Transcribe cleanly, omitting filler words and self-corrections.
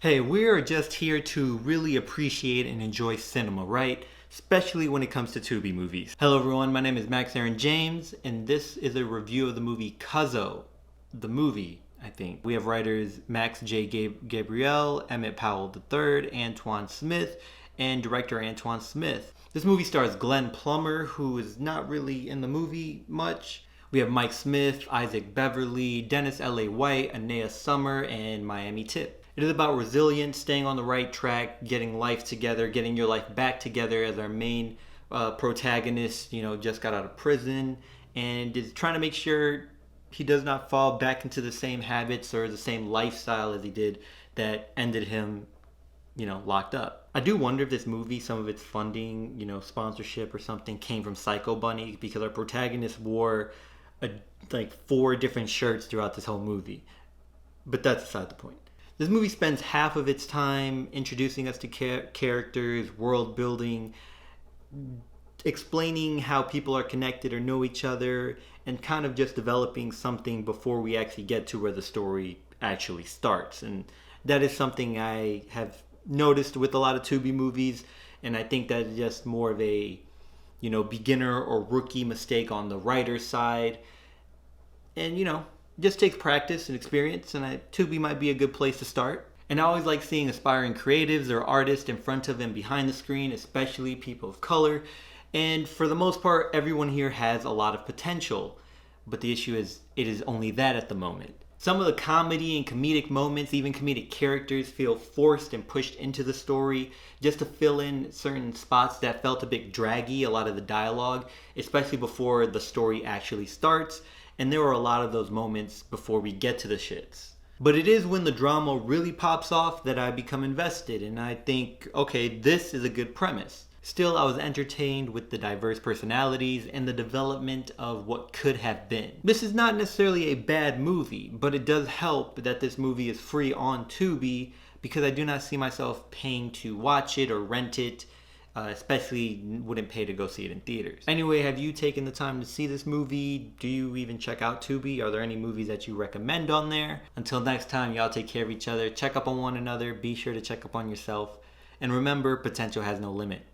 Hey, we're just here to really appreciate and enjoy cinema, right? Especially when it comes to Tubi movies. Hello everyone, my name is Max Aaron James, and this is a review of the movie Cuzo. The movie, I think. We have writers Max J. Gabriel, Emmett Powell III, Antoine Smith, and director Antoine Smith. This movie stars Glenn Plummer, who is not really in the movie much. We have Mike Smith, Isaac Beverly, Dennis L.A. White, Anea Summer, and Miami Tip. It is about resilience, staying on the right track, getting life together, getting your life back together as our main protagonist, just got out of prison and is trying to make sure he does not fall back into the same habits or the same lifestyle as he did that ended him, locked up. I do wonder if this movie, some of its funding, sponsorship or something came from Psycho Bunny, because our protagonist wore like 4 different shirts throughout this whole movie. But that's beside the point. This movie spends half of its time introducing us to characters, world building, explaining how people are connected or know each other, and kind of just developing something before we actually get to where the story actually starts. And that is something I have noticed with a lot of Tubi movies, and I think that is just more of a beginner or rookie mistake on the writer's side. And just takes practice and experience, and Tubi might be a good place to start. And I always like seeing aspiring creatives or artists in front of and behind the screen, especially people of color. And for the most part, everyone here has a lot of potential. But the issue is, it is only that at the moment. Some of the comedy and comedic moments, even comedic characters, feel forced and pushed into the story just to fill in certain spots that felt a bit draggy, a lot of the dialogue, especially before the story actually starts. And there were a lot of those moments before we get to the shits. But it is when the drama really pops off that I become invested, and I think, okay, this is a good premise. Still, I was entertained with the diverse personalities and the development of what could have been. This is not necessarily a bad movie, but it does help that this movie is free on Tubi, because I do not see myself paying to watch it or rent it. Especially wouldn't pay to go see it in theaters. Anyway, have you taken the time to see this movie? Do you even check out Tubi? Are there any movies that you recommend on there? Until next time, y'all take care of each other. Check up on one another. Be sure to check up on yourself. And remember, potential has no limit.